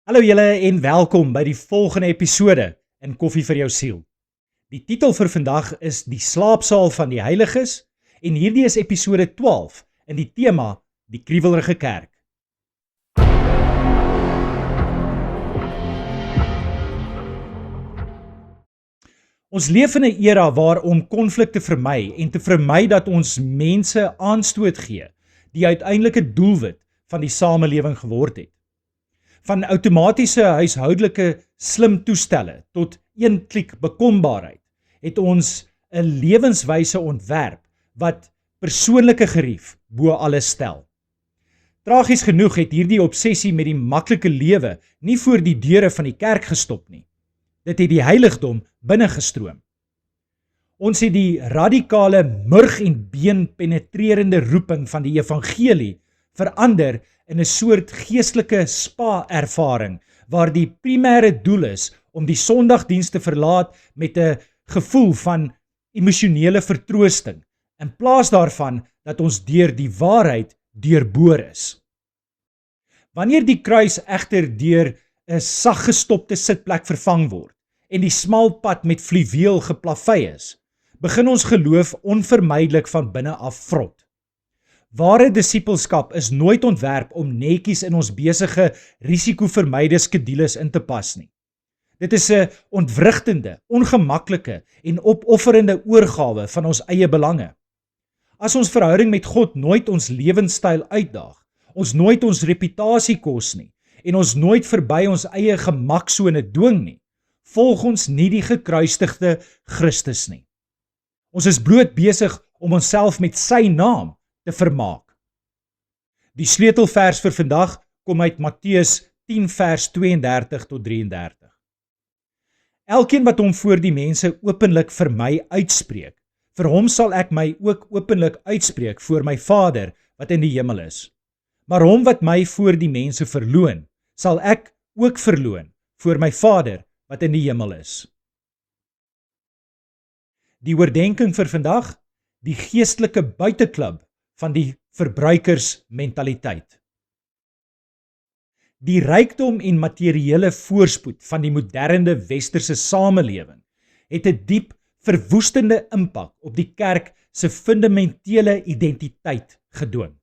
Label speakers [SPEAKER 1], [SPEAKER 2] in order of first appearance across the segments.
[SPEAKER 1] Hallo julle en welkom by die volgende episode in Koffie vir jou siel. Die titel vir vandag is Die slaapsaal van die heiliges en hierdie is episode 12 in die tema Die Kriewelrige Kerk. Ons leef in 'n era waar om konflik te vermy en te vermy dat ons mense aanstoot gee, die uiteindelike doelwit van die samelewing geword het. Van outomatiese huishoudelike slim toestelle tot een klik bekombaarheid, het ons 'n lewenswyse ontwerp wat persoonlike gerief bo alles stel. Tragies genoeg het hierdie obsessie met die maklike lewe nie voor die deure van die kerk gestop nie. Dit het die heiligdom binnegestroom. Ons het die radikale murg en been penetrerende roeping van die evangelie verander in 'n soort geestelike spa-ervaring waar die primêre doel is om die Sondagdiens te verlaat met 'n gevoel van emosionele vertroosting in plaas daarvan dat ons deur die waarheid deurboor is. Wanneer die kruis egter deur 'n saggestopte sitplek vervang word en die smal pad met fluweel geplavei is, begin ons geloof onvermydelik van binne af vrot. Ware disippelskap is nooit ontwerp om netjies in ons besige risikovermyde skedules in te pas nie. Dit is 'n ontwrigtende, ongemaklike en opofferende oorgawe van ons eie belange. As ons verhouding met God nooit ons lewenstyl uitdaag, ons nooit ons reputasie kos nie en ons nooit verby ons eie gemaksone dwing nie, volg ons nie die gekruisigde Christus nie. Ons is bloot besig om onsself met sy naam te vermaak. Die sleutelvers vir vandag kom uit Matteus 10 vers 32 tot 33. Elkeen wat hom voor die mense openlik vir my uitspreek, vir hom sal ek my ook openlik uitspreek voor my Vader wat in die hemel is. Maar hom wat my voor die mense verloon, sal ek ook verloon voor my Vader wat in die hemel is. Die oordenking vir vandag, die geestelike buiteklub van die verbruikersmentaliteit. Die rykdom en materiële voorspoed van die moderne westerse samelewing het 'n diep verwoestende impak op die kerk se fundamentele identiteit gedwing.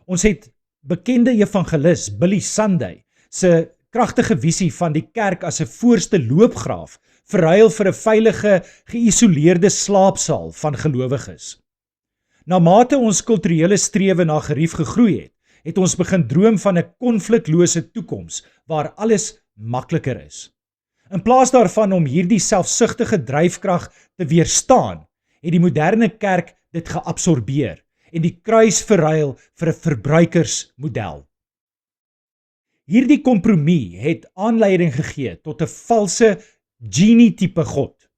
[SPEAKER 1] Ons het bekende evangelis Billy Sunday se kragtige visie van die kerk as 'n voorste loopgraaf verruil vir 'n veilige, geïsoleerde slaapsaal van gelowiges. Na mate ons kulturele strewe na gerief gegroei het ons begin droom van 'n konfliklose toekoms waar alles makliker is. In plaas daarvan om hierdie selfsugtige dryfkrag te weerstaan, het die moderne kerk dit geabsorbeer en die kruis verruil vir 'n verbruikersmodel. Hierdie kompromie het aanleiding gegee tot 'n valse genie-tipe God,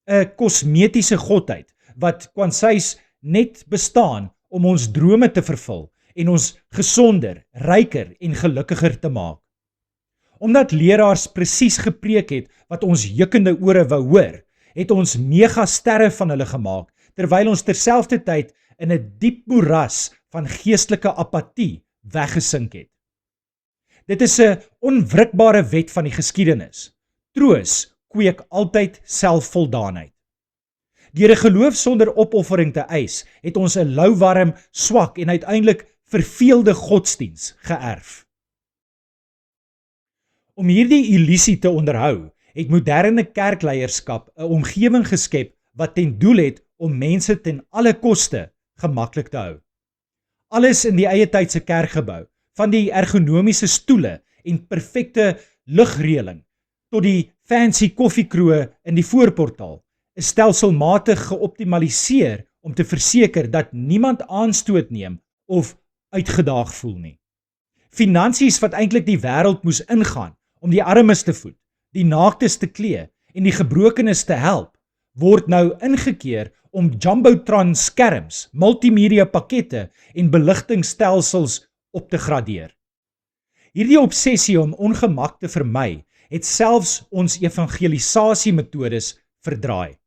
[SPEAKER 1] 'n kosmetiese godheid wat kwansies net bestaan om ons drome te vervul en ons gesonder, ryker en gelukkiger te maak. Omdat leraars presies gepreek het wat ons jukkende ore wou hoor, het ons megasterre van hulle gemaak, terwyl ons terselfdertyd in 'n diep moeras van geestelike apatie weggesink het. Dit is 'n onwrikbare wet van die geskiedenis. Troos kweek altyd selfvoldaanheid. Deur 'n geloof sonder opoffering te eis, het ons 'n louwarm, swak en uiteindelik verveelde godsdiens geërf. Om hierdie illusie te onderhou, het moderne kerkleierskap 'n omgewing geskep wat ten doel het om mense ten alle koste gemaklik te hou. Alles in die eie tyd se kerkgebou, van die ergonomiese stoele en perfekte ligreëling tot die fancy koffiekroë in die voorportaal, is stelselmatig geoptimaliseer om te verseker dat niemand aanstoot neem of uitgedaag voel nie. Finansies wat eintlik die wêreld moes ingaan om die armes te voed, die naaktes te klee en die gebrokenes te help, word nou ingekeer om jumbotron skerms, multimedia pakkette en beligtingstelsels op te gradeer. Hierdie obsessie om ongemak te vermy, het selfs ons evangelisasiemetodes verdraai.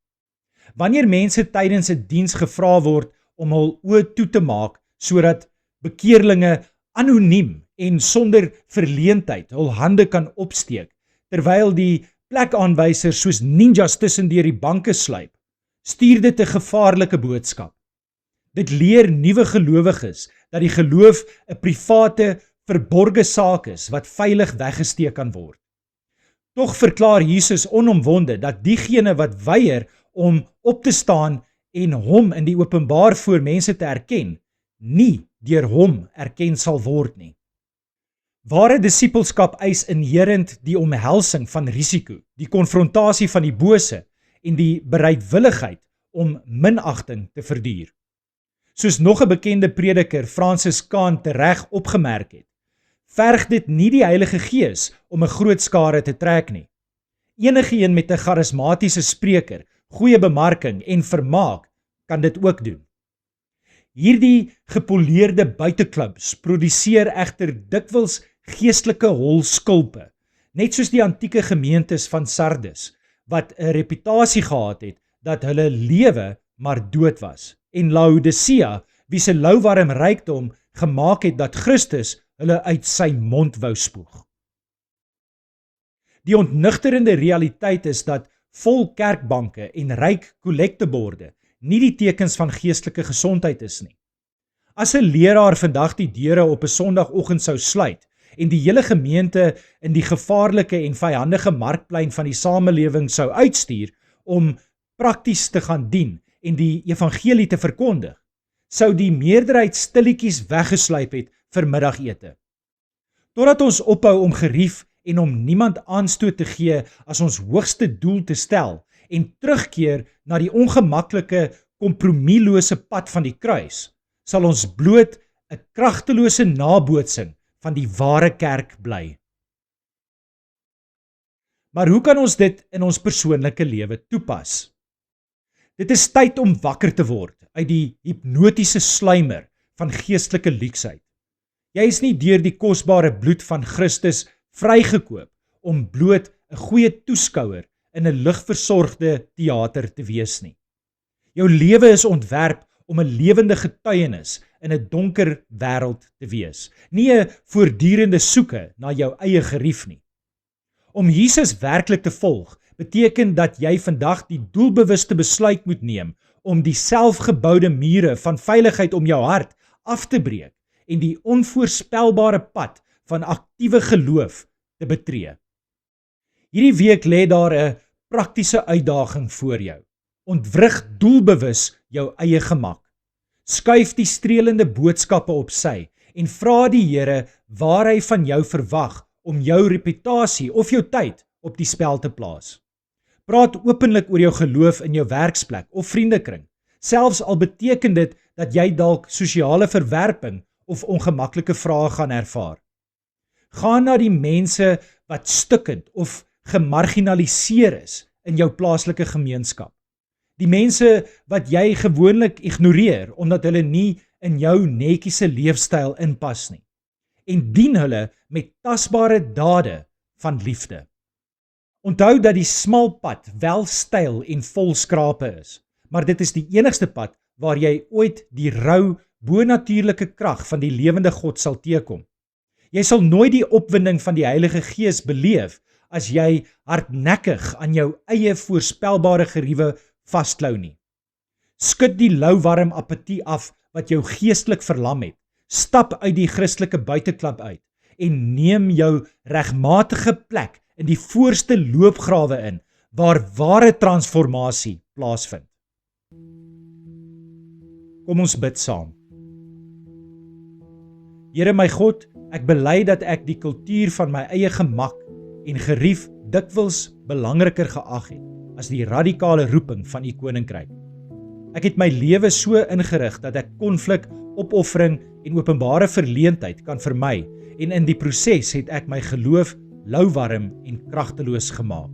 [SPEAKER 1] Wanneer mense tydens 'n diens gevra word om hul oë toe te maak sodat bekeerlinge anoniem en sonder verleentheid hul hande kan opsteek, terwyl die plekaanwysers soos ninjas tussendeur die banke sluip, stuur dit 'n gevaarlike boodskap. Dit leer nuwe gelowiges dat die geloof 'n private, verborgde saak is wat veilig weggesteek kan word. Tog verklaar Jesus onomwonde dat diegene wat weier om op te staan en hom in die openbaar voor mense te erken, nie deur hom erken sal word nie. Ware disippelskap eis inherent die omhelsing van risiko, die konfrontasie van die bose en die bereidwilligheid om minagting te verduur. Soos nog 'n bekende prediker, Francis Caan, tereg opgemerk het, verg dit nie die Heilige Gees om 'n groot skare te trek nie. Enigeen met 'n charismatiese spreker, goeie bemarking en vermaak kan dit ook doen. Hierdie gepoleerde buiteklubs produseer egter dikwels geestelike holskulpe, net soos die antieke gemeentes van Sardes, wat 'n reputasie gehad het dat hulle lewe maar dood was, en Laodicea, wie se louwarm rykdom gemaak het dat Christus hulle uit sy mond wou spoeg. Die ontnugterende realiteit is dat vol kerkbanke en ryk kollekteborde nie die tekens van geestelike gesondheid is nie. As 'n leraar vandag die deure op 'n Sondagoggend sou sluit en die hele gemeente in die gevaarlike en vyandige markplein van die samelewing sou uitstuur om prakties te gaan dien en die evangelie te verkondig, sou die meerderheid stilletjies weggesluip het vir middagete. Totdat ons ophou om gerief en om niemand aanstoot te gee as ons hoogste doel te stel en terugkeer na die ongemaklike, kompromieslose pad van die kruis, sal ons bloot 'n kragtelose nabootsing van die ware kerk bly. Maar hoe kan ons dit in ons persoonlike lewe toepas? Dit is tyd om wakker te word uit die hipnotiese sluimer van geestelike luksheid. Jy is nie deur die kosbare bloed van Christus vrygekoop om bloot 'n goeie toeskouer in 'n ligversorgde teater te wees nie. Jou lewe is ontwerp om 'n lewende getuienis in 'n donker wêreld te wees, nie 'n voortdurende soeke na jou eie gerief nie. Om Jesus werklik te volg, beteken dat jy vandag die doelbewuste besluit moet neem om die selfgeboude mure van veiligheid om jou hart af te breek en die onvoorspelbare pad van aktiewe geloof te betree. Hierdie week lê daar 'n praktiese uitdaging voor jou. Ontwrig doelbewus jou eie gemak. Skuif die streelende boodskappe op sy en vra die Here waar hy van jou verwag om jou reputasie of jou tyd op die spel te plaas. Praat openlik oor jou geloof in jou werksplek of vriendekring, selfs al beteken dit dat jy dalk sosiale verwerping of ongemaklike vrae gaan ervaar. Gaan na die mense wat stikkend of gemarginaliseer is in jou plaaslike gemeenskap. Die mense wat jy gewoonlik ignoreer omdat hulle nie in jou netjiese leefstyl inpas nie. En dien hulle met tasbare dade van liefde. Onthou dat die smal pad wel styl en vol skrape is, maar dit is die enigste pad waar jy ooit die rou, bonatuurlike krag van die lewende God sal teekom. Jy sal nooit die opwinding van die Heilige Gees beleef as jy hardnekkig aan jou eie voorspelbare geriewe vasklou nie. Skud die louwarm apatie af wat jou geestelik verlam het. Stap uit die Christelike buiteklub uit en neem jou regmatige plek in die voorste loopgrawe in waar ware transformasie plaasvind. Kom ons bid saam. Here my God, ek bely dat ek die kultuur van my eie gemak en gerief dikwels belangriker geag het as die radikale roeping van u koninkryk. Ek het my lewe so ingerig dat ek konflik, opoffering en openbare verleentheid kan vermy en in die proses het ek my geloof louwarm en kragteloos gemaak.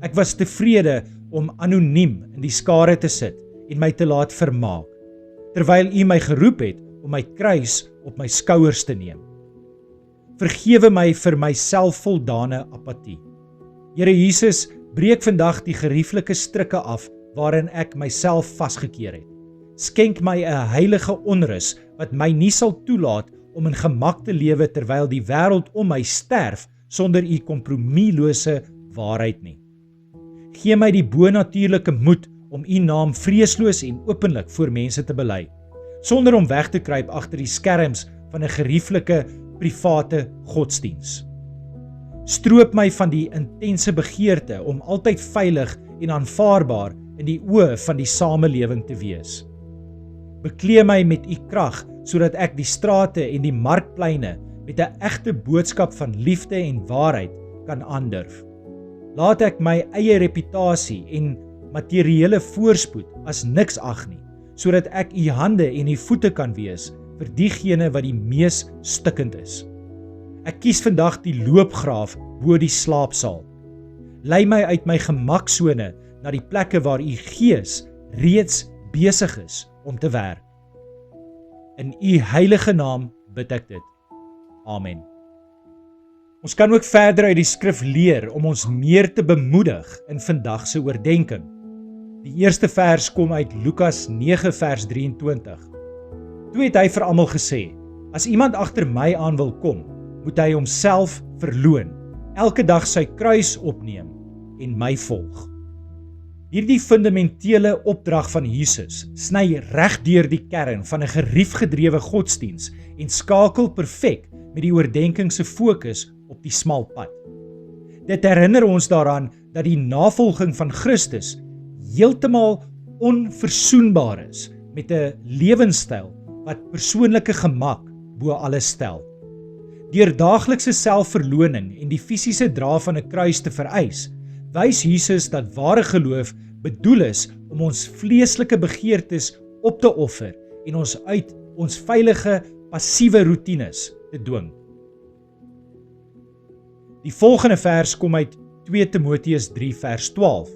[SPEAKER 1] Ek was tevrede om anoniem in die skare te sit en my te laat vermaak, terwyl u my geroep het om my kruis op my skouers te neem. Vergewe my vir my selfvoldane apatie. Here Jesus, breek vandag die gerieflike strikke af waarin ek myself vasgekeer het. Skenk my 'n heilige onrus wat my nie sal toelaat om in gemak te lewe terwyl die wêreld om my sterf sonder u kompromieslose waarheid nie. Gee my die bonatuurlike moed om u naam vreesloos en openlik voor mense te bely, sonder om weg te kruip agter die skerms van 'n gerieflike private godsdiens. Stroop my van die intense begeerte om altyd veilig en aanvaarbaar in die oë van die samelewing te wees. Beklee my met u krag sodat ek die strate en die markpleine met 'n egte boodskap van liefde en waarheid kan aandurf. Laat ek my eie reputasie en materiële voorspoed as niks ag nie, sodat ek u hande en u voete kan wees vir diegene wat die mees stikkend is. Ek kies vandag die loopgraaf bo die slaapsaal. Lei my uit my gemaksone na die plekke waar u gees reeds besig is om te werk. In u heilige naam bid ek dit. Amen. Ons kan ook verder uit die skrif leer om ons meer te bemoedig in vandag se oordeenking. Die eerste vers kom uit Lukas 9 vers 23. Toe het hy vir almal gesê: As iemand agter my aan wil kom, moet hy homself verloon, elke dag sy kruis opneem en my volg. Hierdie fundamentele opdrag van Jesus sny reg deur die kern van 'n geriefgedrewe godsdiens en skakel perfek met die oordeenking se fokus op die smal pad. Dit herinner ons daaraan dat die navolging van Christus heeltemal onversoenbaar is met 'n lewenstyl wat persoonlike gemak bo alles stel. Deur daaglikse selfverloning en die fisiese dra van 'n kruis te vereis, wys Jesus dat ware geloof bedoel is om ons vleeslike begeertes op te offer en ons uit ons veilige, passiewe roetines te dwing. Die volgende vers kom uit 2 Timoteus 3 vers 12.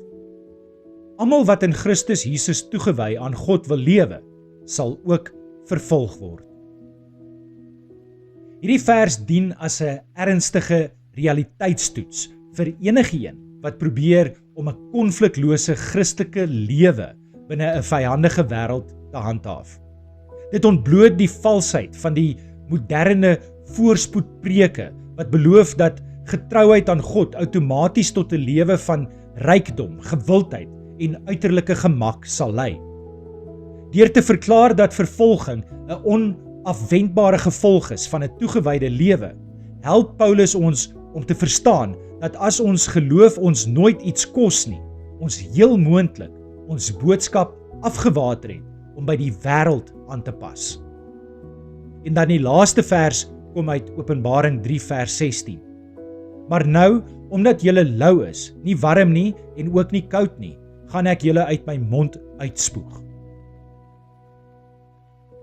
[SPEAKER 1] Almal wat in Christus Jesus toegewy aan God wil lewe, sal ook vervolg word. Hierdie vers dien as 'n ernstige realiteitstoets vir enigeen wat probeer om 'n konfliklose Christelike lewe binne 'n vyandige wêreld te handhaaf. Dit ontbloot die valsheid van die moderne voorspoedpreke wat beloof dat getrouheid aan God outomaties tot 'n lewe van rykdom, gewildheid en uiterlike gemak sal lei. Deur te verklaar dat vervolging 'n onafwendbare gevolg is van 'n toegewyde lewe, help Paulus ons om te verstaan dat as ons geloof ons nooit iets kos nie, ons heel moontlik ons boodskap afgewater het om by die wêreld aan te pas. En dan die laaste vers kom uit Openbaring 3 vers 16. Maar nou, omdat julle lou is, nie warm nie en ook nie koud nie, gaan ek julle uit my mond uitspoeg.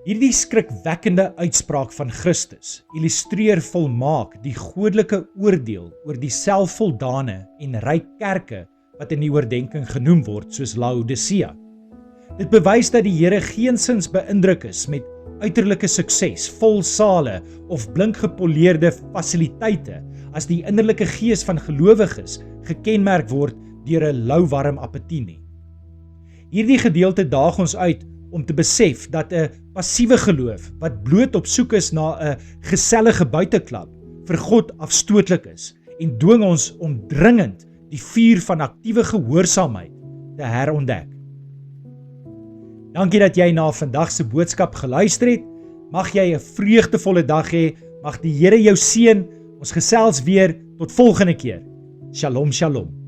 [SPEAKER 1] Hierdie skrikwekkende uitspraak van Christus illustreer volmaak die godelike oordeel oor die selfvoldane en ryk kerke wat in die oordeenking genoem word soos Laodicea. Dit bewys dat die Here geensins beïndruk is met uiterlike sukses, vol sale of blink gepoleerde fasiliteite as die innerlike gees van gelowiges gekenmerk word deur 'n louwarm appetit nie. Hierdie gedeelte daag ons uit om te besef dat 'n passiewe geloof wat bloot op soek is na 'n gesellige buiteklap vir God afstootlik is en dwing ons om dringend die vuur van aktiewe gehoorsaamheid te herontdek. Dankie dat jy na vandag se boodskap geluister het. Mag jy 'n vreugdevolle dag hê. Mag die Here jou seën. Ons gesels weer tot volgende keer. Shalom, shalom.